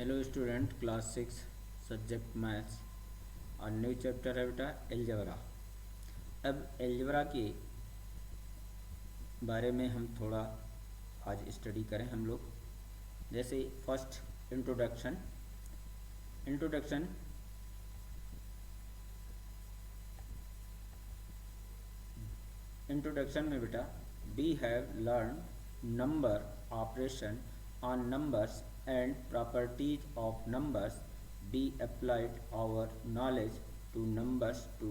Hello student, class 6 subject maths और new chapter है बेटा एलजेब्रा। अब एलजेब्रा के बारे में हम थोड़ा आज स्टडी करें हम लोग। जैसे फर्स्ट इंट्रोडक्शन इंट्रोडक्शन इंट्रोडक्शन में बेटा we have learn number operation on numbers and properties of numbers. We applied our knowledge to numbers to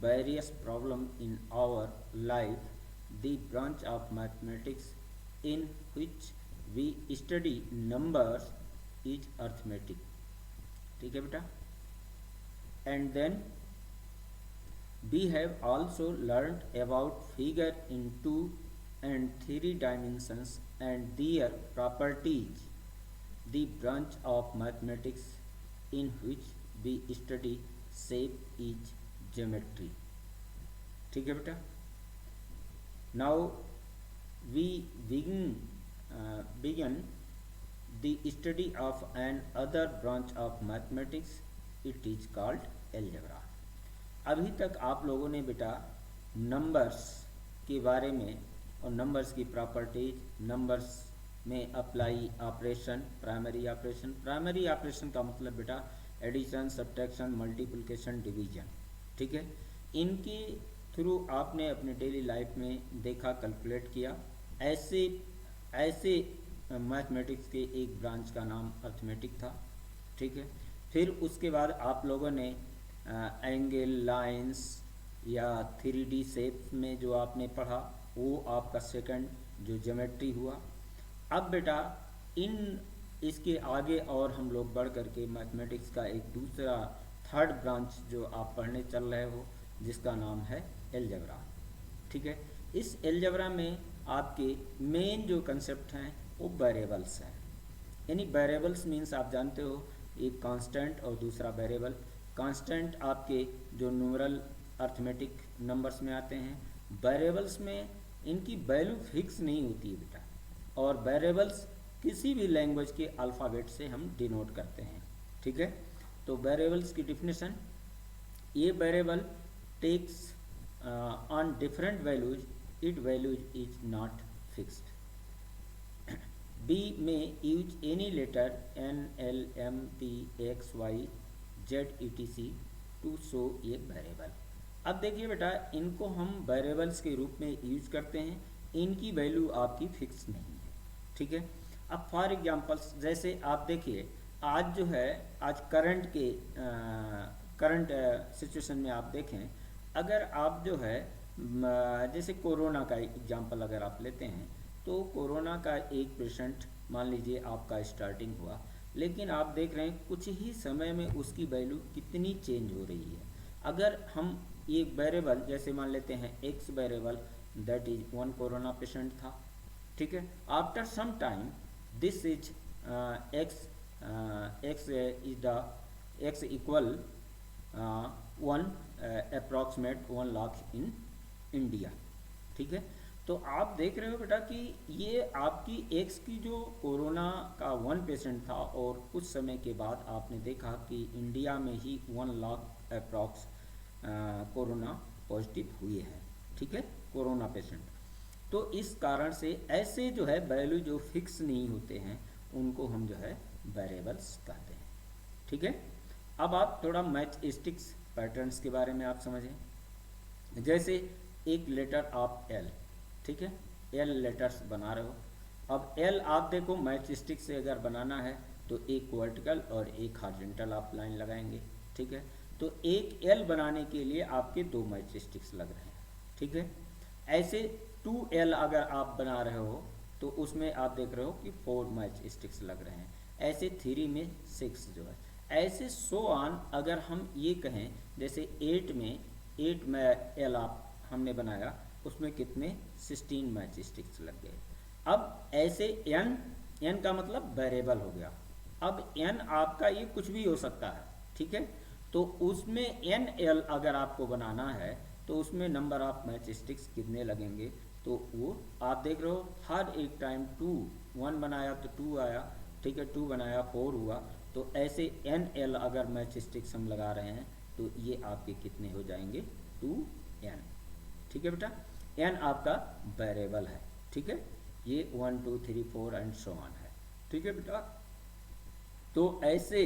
various problems in our life. The branch of mathematics in which we study numbers is arithmetic. ठीक है बेटा। And then we have also learned about figure in 2 and 3 dimensions and their properties. The branch of mathematics in which we study shape is geometry. ठीक है बेटा। Now we begin the study of an other branch of mathematics. It is called algebra. अभी तक आप लोगों ने बेटा numbers के बारे में और नंबर्स की प्रॉपर्टीज, नंबर्स में अप्लाई ऑपरेशन, प्राइमरी ऑपरेशन का मतलब बेटा एडिशन, सब्ट्रैक्शन, मल्टीप्लिकेशन, डिवीजन। ठीक है, इनके थ्रू आपने अपने डेली लाइफ में देखा, कैलकुलेट किया। ऐसे मैथमेटिक्स के एक ब्रांच का नाम अर्थमेटिक था। ठीक है, फिर उसके बाद आप लोगों ने एंगल, लाइंस या 3D शेप में जो आपने पढ़ा वो आपका सेकंड जो ज्योमेट्री हुआ। अब बेटा इसके आगे और हम लोग बढ़ करके मैथमेटिक्स का एक दूसरा थर्ड ब्रांच जो आप पढ़ने चल रहे हो जिसका नाम है एलजेब्रा। ठीक है, इस एलजेब्रा में आपके मेन जो कंसेप्ट हैं वो वेरिएबल्स हैं। यानी वेरिएबल्स मीन्स आप जानते हो एक कांस्टेंट और दूसरा वेरिएबल। कांस्टेंट आपके जो न्यूमरल अर्थमेटिक नंबर्स में आते हैं, वेरिएबल्स में इनकी वैल्यू फिक्स नहीं होती है बेटा। और वेरिएबल्स किसी भी लैंग्वेज के अल्फ़ाबेट से हम डिनोट करते हैं। ठीक है, तो वेरिएबल्स की डिफिनेशन, ये variable takes on different values, it values is not fixed. B में use any letter N, L, M, P, X, Y, Z, etc to show a variable. अब देखिए बेटा, इनको हम वेरिएबल्स के रूप में यूज करते हैं, इनकी वैल्यू आपकी फिक्स नहीं है। ठीक है, अब फॉर एग्जांपल्स जैसे आप देखिए आज जो है, आज करंट सिचुएशन में आप देखें, अगर आप जो है जैसे कोरोना का एग्जांपल अगर आप लेते हैं तो कोरोना का एक पेशेंट मान लीजिए आपका स्टार्टिंग हुआ, लेकिन आप देख रहे हैं कुछ ही समय में उसकी वैल्यू कितनी चेंज हो रही है। अगर हम ये वेरिएबल जैसे मान लेते हैं X variable, that is one corona patient था। ठीक है, after some time this is X equal 1 approximate 1 lakh in India. ठीक है, तो आप देख रहे हो बेटा कि ये आपकी एक्स की जो कोरोना का 1 पेशेंट था और कुछ समय के बाद आपने देखा कि इंडिया में ही 1 लाख अप्रॉक्स कोरोना पॉजिटिव हुए हैं। ठीक है, कोरोना पेशेंट। तो इस कारण से ऐसे जो है वैल्यू जो फिक्स नहीं होते हैं उनको हम जो है वेरिएबल्स कहते हैं। ठीक है, अब आप थोड़ा मैथमेटिक्स पैटर्न्स के बारे में आप समझें। जैसे एक लेटर आप एल, ठीक है, एल लेटर्स बना रहे हो। अब एल आप देखो मैथमेटिक्स से अगर बनाना है तो एक वर्टिकल और एक हॉरिजॉन्टल आप लाइन लगाएंगे। ठीक है, तो एक एल बनाने के लिए आपके 2 मैथमेटिक्स लग रहे हैं। ठीक है, ऐसे 2L अगर आप बना रहे हो तो उसमें आप देख रहे हो कि 4 मैथमेटिक्स लग रहे हैं। ऐसे 3 में 6 जो है, ऐसे सो ऑन। अगर हम ये कहें जैसे 8 में एल आप हमने बनाया, उसमें कितने 16 मैथमेटिक्स लग गए। अब ऐसे n का मतलब वेरिएबल हो गया। अब n आपका ये कुछ भी हो सकता है। ठीक है, तो उसमें NL अगर आपको बनाना है तो उसमें नंबर ऑफ मैथमेटिक्स कितने लगेंगे, तो वो आप देख रहे हो हर एक टाइम 2, 1 बनाया तो 2 आया, ठीक है, 2 बनाया 4 हुआ, तो ऐसे एन एल अगर मैच स्टिक्स हम लगा रहे हैं तो ये आपके कितने हो जाएंगे, 2n। ठीक है बेटा, n आपका वेरिएबल है, ठीक है, ये 1 2 3 4 एंड सो ऑन है। ठीक है बेटा, तो ऐसे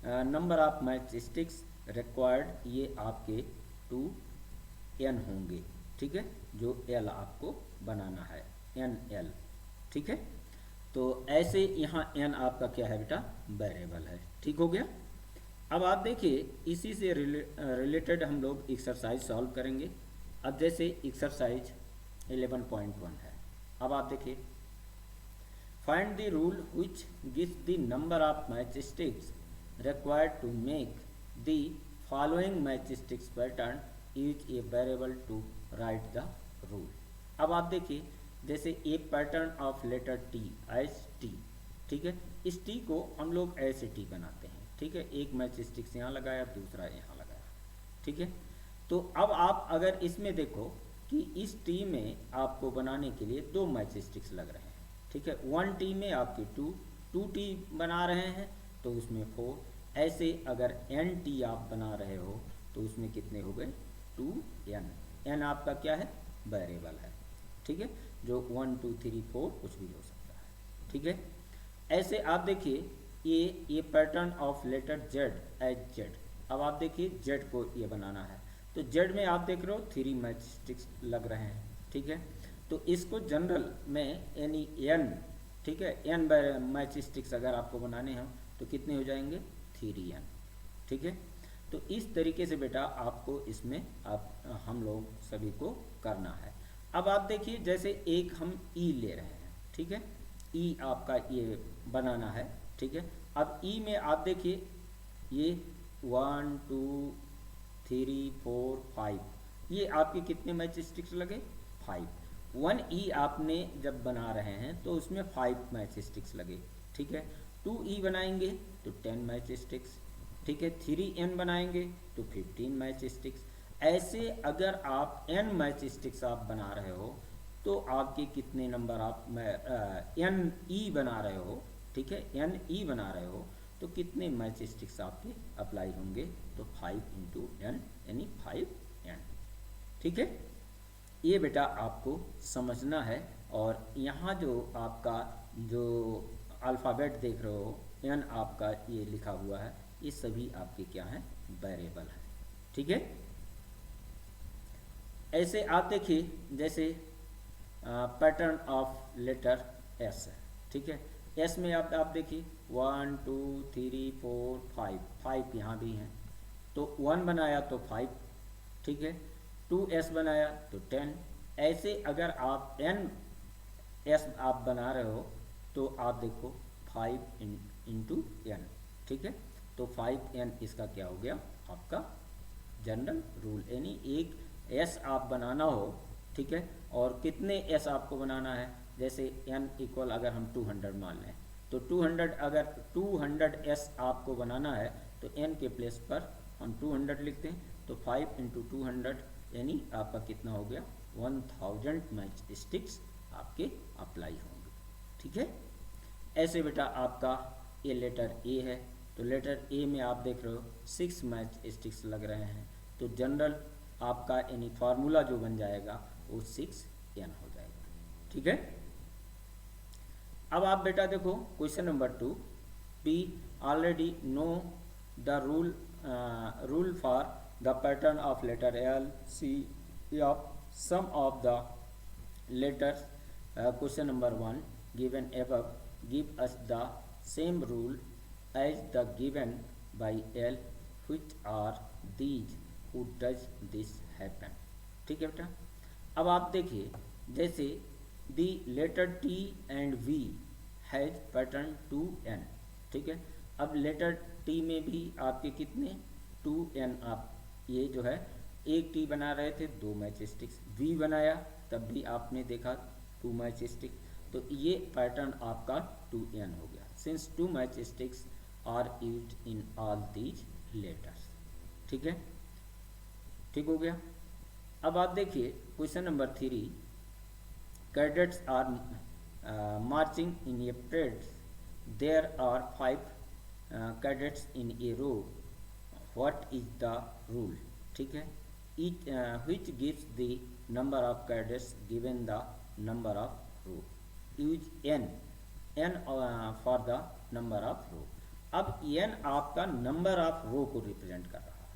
number of match sticks required ये आपके 2n होंगे। ठीक है, जो l आपको बनाना है, nl। ठीक है, तो ऐसे यहाँ n आपका क्या है बेटा, वेरिएबल है। ठीक हो गया। अब आप देखिए इसी से रिलेटेड हम लोग एक्सरसाइज सॉल्व करेंगे। अब जैसे एक्सरसाइज 11.1 है, अब आप देखिए, find the rule which gives the number of match sticks required to make the following match sticks pattern use a variable to write the rule। अब आप देखिए, जैसे a pattern of letter T, S T. ठीक है, इस T को हम लोग ऐसे टी बनाते हैं। ठीक है, एक मैच स्टिक्स यहाँ लगाया, दूसरा यहाँ लगाया। ठीक है, तो अब आप अगर इसमें देखो कि इस टी में आपको बनाने के लिए 2 मैच स्टिक्स लग रहे हैं। ठीक है, 1 टी में आपके 2 टी बना रहे हैं तो उसमें 4। ऐसे अगर एन टी आप बना रहे हो तो उसमें कितने हो गए, 2n। n आपका क्या है, वेरिएबल है। ठीक है, जो 1 2 3 4 कुछ भी हो सकता है। ठीक है, ऐसे आप देखिए ये pattern of letter Z as Z. अब आप देखिए जेड को ये बनाना है, तो जेड में आप देख रहे हो 3 मैच स्टिक्स लग रहे हैं। ठीक है, तो इसको जनरल में यानी n, ठीक है, n मैच स्टिक्स अगर आपको बनाने हो तो कितने हो जाएंगे, 3n। ठीक है, तो इस तरीके से बेटा आपको इसमें हम लोग सभी को करना है। अब आप देखिए जैसे एक हम ई ले रहे हैं। ठीक है, ई आपका ये बनाना है। ठीक है, अब ई में आप देखिए ये 1 2 3 4 5, ये आपके कितने मैच स्टिक्स लगे, 5। 1 ई आपने जब बना रहे हैं तो उसमें 5 मैच स्टिक्स लगे। ठीक है, 2 ई बनाएंगे तो 10 मैच स्टिक्स। ठीक है, 3n बनाएंगे तो 15 मैच स्टिक्स। ऐसे अगर आप n मैच स्टिक्स आप बना रहे हो तो आपके कितने नंबर आप n e बना रहे हो। ठीक है, n e बना रहे हो तो कितने मैच स्टिक्स आपके अप्लाई होंगे, तो 5 इंटू n यानी 5n। ठीक है, ये बेटा आपको समझना है। और यहाँ जो आपका जो अल्फ़ाबेट देख रहे हो, n आपका ये लिखा हुआ है, ये सभी आपके क्या हैं, वेरिएबल है। ठीक है, ऐसे आप देखिए जैसे पैटर्न ऑफ लेटर एस है। ठीक है, एस में आप देखिए 1 2 3 4 5, 5 यहाँ भी हैं, तो 1 बनाया तो 5। ठीक है, 2s बनाया तो 10। ऐसे अगर आप n s आप बना रहे हो तो आप देखो 5 इंटू n। ठीक है, तो 5n इसका क्या हो गया, आपका जनरल रूल। यानी एक s आप बनाना हो, ठीक है, और कितने s आपको बनाना है, जैसे n इक्वल अगर हम 200 मान लें तो 200, अगर 200s आपको बनाना है तो n के प्लेस पर हम 200 लिखते हैं, तो 5 इंटू 200 यानी आपका कितना हो गया, 1000 मैच स्टिक्स आपके अप्लाई होंगे। ठीक है, ऐसे बेटा आपका ये लेटर ए है, तो लेटर ए में आप देख रहे हो 6 मैच स्टिक्स लग रहे हैं, तो जनरल आपका यानी फार्मूला जो बन जाएगा वो 6n हो जाएगा। ठीक है, अब आप बेटा देखो question number 2, we already know the rule for the pattern of letter L C of some of the letters. Question number 1 given above give us the same rule as the given by L, which are these, who does this happen। ठीक है बेटा, अब आप देखिए जैसे the letter T and V has pattern 2n। ठीक है, अब लेटर T में भी आपके कितने 2n, आप ये जो है एक T बना रहे थे 2 मैच स्टिक्स, V बनाया तब भी आपने देखा 2 मैच स्टिक, तो ये पैटर्न आपका 2n हो गया, since 2 match sticks are used in all these letters. ठीक है, ठीक हो गया। अब आप देखिए question number 3, cadets are marching in a parade there are 5 cadets in a row, what is the rule? ठीक है, each which gives the number of cadets given the number of row. Use n for the number of row. अब n आपका number of रो को represent कर रहा है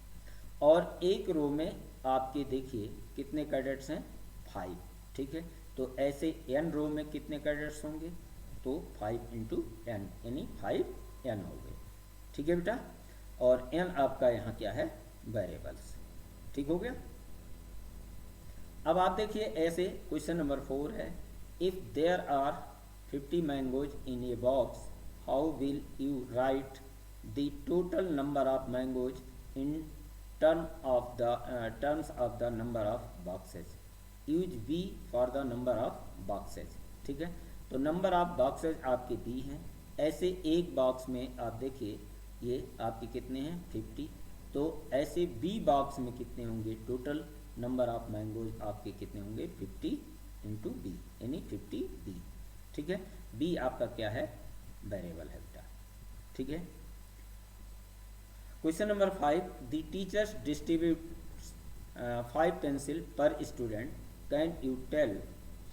और एक रो में आपके देखिए कितने कैडेट्स हैं 5, ठीक है, तो ऐसे n रो में कितने कैडेट्स होंगे तो 5 इंटू एन यानी 5n हो गए, ठीक है बेटा। और n आपका यहाँ क्या है वेरिएबल्स, ठीक हो गया। अब आप देखिए ऐसे क्वेश्चन नंबर 4 है, if there are 50 mangoes in a box, how will you write the total number of mangoes in terms of the number of boxes? Use b for the number of boxes, ठीक है, तो number of boxes आपके b हैं। ऐसे एक box में आप देखिए ये आपके कितने हैं 50, तो ऐसे बी बॉक्स में कितने होंगे टोटल नंबर ऑफ मैंगोज आपके कितने होंगे 50 इंटू बी यानी 50 बी, ठीक है। बी आपका क्या है वेरिएबल है बेटा, ठीक है। Question number 5, the teachers distribute 5 pencil per student, can you tell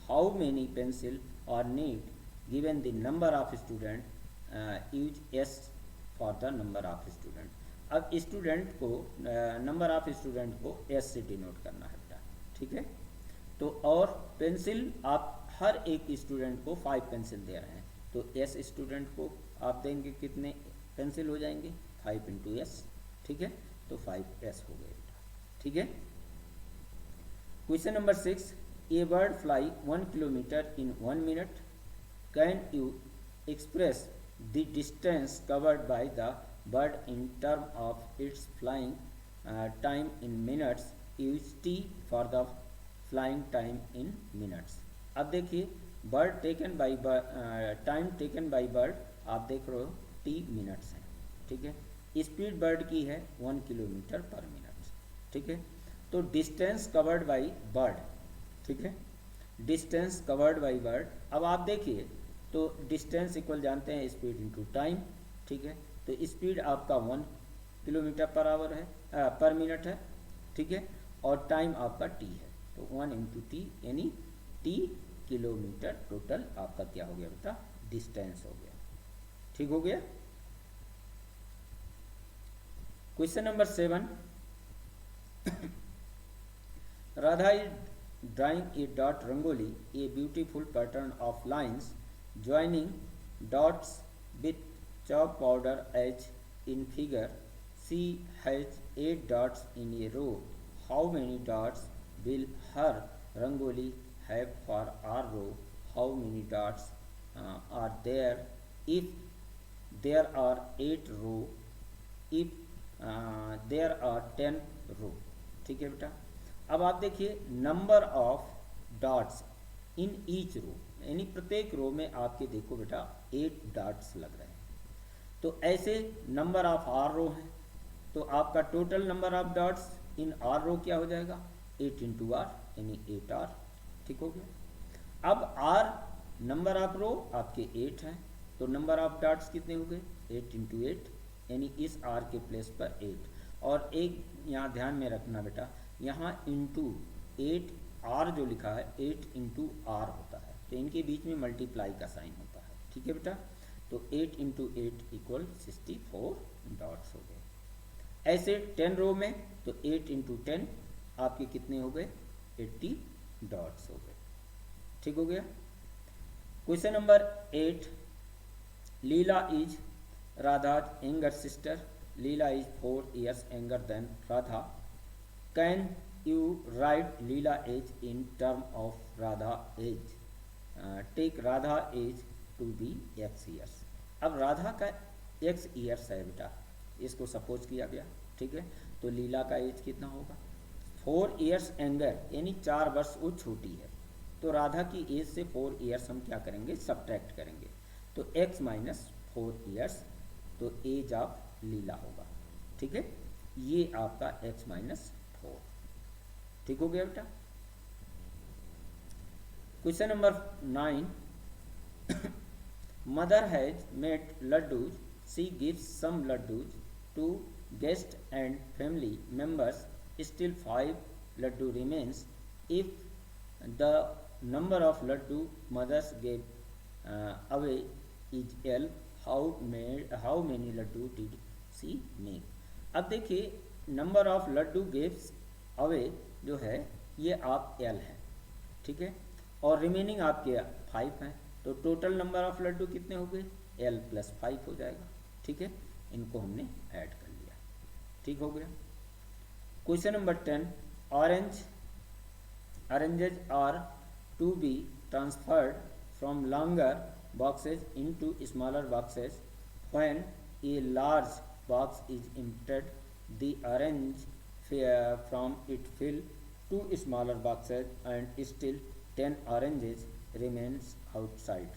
how many pencil are need given the number of student, use S for the number of student. अब स्टूडेंट को number of student को S से denote करना है बेटा, ठीक है। तो और पेंसिल आप हर एक स्टूडेंट को 5 पेंसिल दे रहे हैं, तो एस स्टूडेंट को आप देंगे कितने पेंसिल हो जाएंगे 5 इंटू एस, ठीक है, तो 5s हो गए बेटा, ठीक है। Question number 6, A bird fly 1 kilometre in 1 minute, can you express the distance covered by the bird in term of its flying time in minutes, use t for the flying time in minutes। अब देखिए bird taken by time taken by bird आप देख रहे हो t minutes हैं, ठीक है। Speed bird की है 1 किलोमीटर पर मिनट, ठीक है। तो डिस्टेंस कवर्ड बाई बर्ड, ठीक है, डिस्टेंस कवर्ड बाई बर्ड। अब आप देखिए तो डिस्टेंस इक्वल जानते हैं स्पीड इंटू टाइम, ठीक है, तो स्पीड आपका 1 किलोमीटर पर आवर है पर मिनट है, ठीक है, और टाइम आपका t है, तो 1 इंटू टी यानी t किलोमीटर टोटल आपका क्या हो गया बेटा डिस्टेंस हो गया, ठीक हो गया। Question number 7, Radha is drawing A dot rangoli, a beautiful pattern of lines joining dots with chalk powder as in figure, she has 8 dots in a row, how many dots will her rangoli have for our row? How many dots are there if there are 8 row, if there are 10 row, ठीक है बेटा। अब आप देखिए number of dots in each row, यानी प्रत्येक रो में आपके देखो बेटा 8 डॉट्स लग रहे हैं, तो ऐसे नंबर ऑफ आर रो है, तो आपका total number of dots in R row क्या हो जाएगा 8 इंटू आर यानी 8r, ठीक हो गया। अब आर नंबर ऑफ रो आपके 8 हैं, तो नंबर ऑफ डॉट्स कितने हो गए 8 इंटू 8 यानी इस आर के प्लेस पर 8। और एक यहाँ ध्यान में रखना बेटा, यहाँ इंटू 8r जो लिखा है 8 इंटू आर होता है, तो इनके बीच में मल्टीप्लाई का साइन होता है, ठीक है बेटा। तो 8 इंटू 8 इक्वल 64 डॉट्स हो गए। ऐसे 10 रो में तो 8 इंटू 10 आपके कितने हो गए 80 डॉट्स हो गए, ठीक हो गया। Question number 8, Leela is Radha's younger sister, Leela is 4 years younger than Radha, can you write Leela age in term of Radha age, take Radha age to be x years। अब राधा का x years है बेटा, इसको सपोज किया गया, ठीक है, तो लीला का एज कितना होगा 4 years एंगर यानी 4 वर्ष वो छोटी है, तो राधा की एज से 4 years हम क्या करेंगे सब्ट्रैक्ट करेंगे, तो x माइनस 4 years, तो एज ऑफ लीला होगा, ठीक है, ये आपका x माइनस 4, ठीक हो गया बेटा। Question number 9, Mother has made laddus. She gives some laddus to guests and family members. Still 5 laddu remains. If the number of laddu mothers gave away is L, how many laddu did she make? अब देखिए number of laddoo gives away जो है ये आप L है, ठीक है, और रिमेनिंग आपके 5 हैं, तो टोटल नंबर ऑफ लड्डू कितने हो गए? एल प्लस 5 हो जाएगा, ठीक है, इनको हमने ऐड कर लिया, ठीक हो गया। Question number 10, oranges are to be transferred from longer boxes into smaller boxes. When a large box is emptied, the orange from it fill 2 smaller boxes and still 10 oranges remain outside.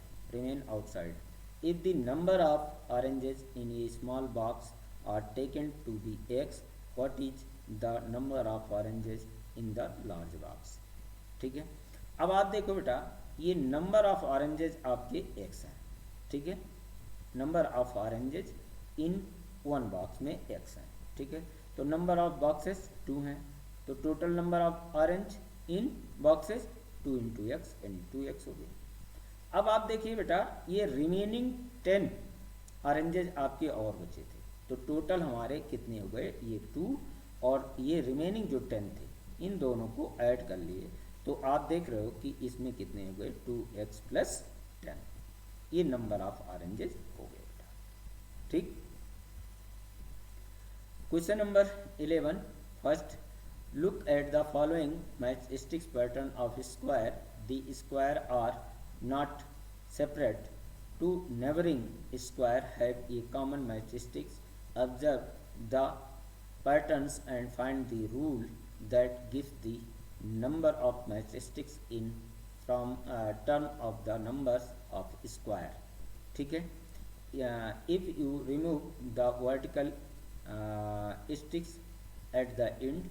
If the number of oranges in a small box are taken to be x, what is the number of oranges in the large box? ठीक है, अब आप देखो बेटा ये number of oranges आपके x है, ठीक है, number of oranges in one box में x है, ठीक है, तो नंबर ऑफ बॉक्सेस 2 हैं, तो total number of orange in boxes 2 into x यानी 2x हो गया। अब आप देखिए बेटा ये रिमेनिंग 10 ऑरेंजेस आपके और बचे थे, तो टोटल हमारे कितने हो गए? ये 2 और ये रिमेनिंग जो 10 थे इन दोनों को ऐड कर लिए, तो आप देख रहे हो कि इसमें कितने हो गए? 2x प्लस 10, ये नंबर ऑफ ऑरेंजेस हो गए बेटा, ठीक। Question number 11, first look at the following match sticks pattern of square. The square are not separate. 2 neighboring square have a common match sticks. Observe the patterns and find the rule that gives the number of matchsticks in from term of the numbers of square, ठीक है। If you remove the vertical sticks at the end,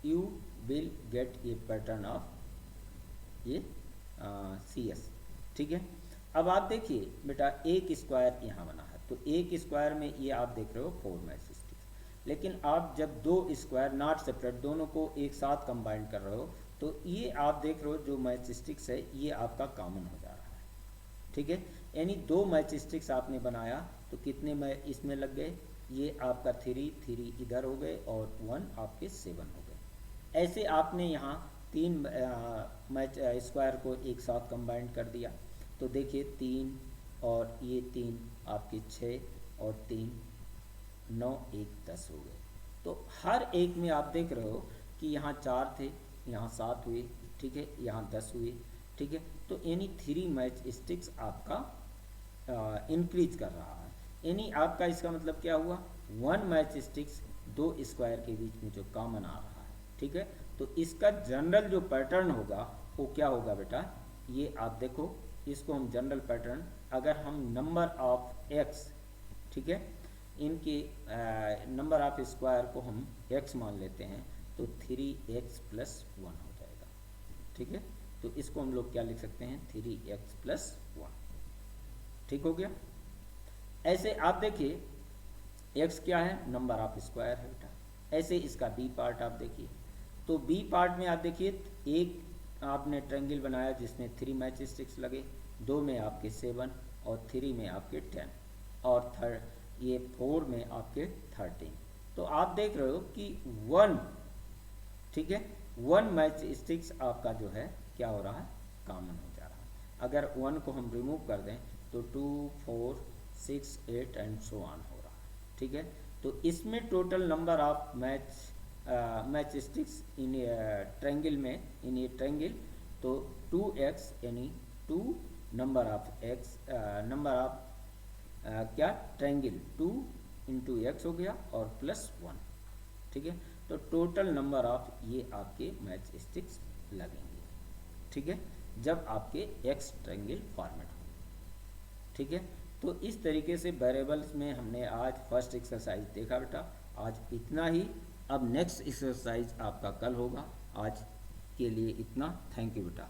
you will get a pattern of ये CS, ठीक है। अब आप देखिए बेटा एक स्क्वायर यहाँ बना है, तो एक स्क्वायर में ये आप देख रहे हो 4 मैचस्टिक्स, लेकिन आप जब 2 स्क्वायर नॉट सेपरेट दोनों को एक साथ कंबाइन कर रहे हो, तो ये आप देख रहे हो जो मैचस्टिक्स है ये आपका कॉमन हो जा रहा है, ठीक है, यानी 2 मैचस्टिक्स आपने बनाया तो कितने में इसमें लग गए? ये आपका 3 इधर हो गए और 1 आपके 7 हो गए। ऐसे आपने यहाँ 3 मैच स्क्वायर को एक साथ कंबाइन कर दिया, तो देखिए 3 और ये 3 आपके 6 और 3 9 1 10 हो गए। तो हर एक में आप देख रहे हो कि यहाँ 4 थे, यहाँ 7 हुए, ठीक है, यहाँ 10 हुए, ठीक है, तो यानी 3 मैच स्टिक्स आपका इंक्रीज कर रहा है, यानी आपका इसका मतलब क्या हुआ? 1 मैच स्टिक्स 2 स्क्वायर के बीच में जो कॉमन आ रहा है, ठीक है, तो इसका जनरल जो पैटर्न होगा वो क्या होगा बेटा? ये आप देखो इसको हम जनरल पैटर्न, अगर हम नंबर ऑफ एक्स, ठीक है, इनके नंबर ऑफ स्क्वायर को हम x मान लेते हैं, तो 3x प्लस 1 हो जाएगा, ठीक है, तो इसको हम लोग क्या लिख सकते हैं? 3x प्लस 1, ठीक हो गया। ऐसे आप देखिए x क्या है? नंबर ऑफ स्क्वायर है बेटा। ऐसे इसका b पार्ट आप देखिए, तो b पार्ट में आप देखिए एक आपने ट्रायंगल बनाया जिसमें 3 मैच स्टिक्स लगे, 2 में आपके 7 और 3 में आपके 10 और ये 4 में आपके 13, तो आप देख रहे हो कि 1, ठीक है, 1 मैच स्टिक्स आपका जो है क्या हो रहा है? कॉमन हो जा रहा है। अगर 1 को हम रिमूव कर दें तो 2 4 6 8 एंड सो ऑन हो रहा है, ठीक है, तो इसमें total number of match sticks in triangle में, इन ये ट्रायंगल, तो 2x यानी 2 number of x, number of क्या? ट्रायंगल 2 इंटू एक्स हो गया और प्लस 1, ठीक है, तो टोटल नंबर ऑफ ये आपके मैच स्टिक्स लगेंगे, ठीक है, जब आपके एक्स ट्रायंगल फॉर्मेट हो, ठीक है। तो इस तरीके से वेरिएबल्स में हमने आज फर्स्ट एक्सरसाइज देखा बेटा, आज इतना ही। अब नेक्स्ट एक्सरसाइज आपका कल होगा, आज के लिए इतना। थैंक यू बेटा।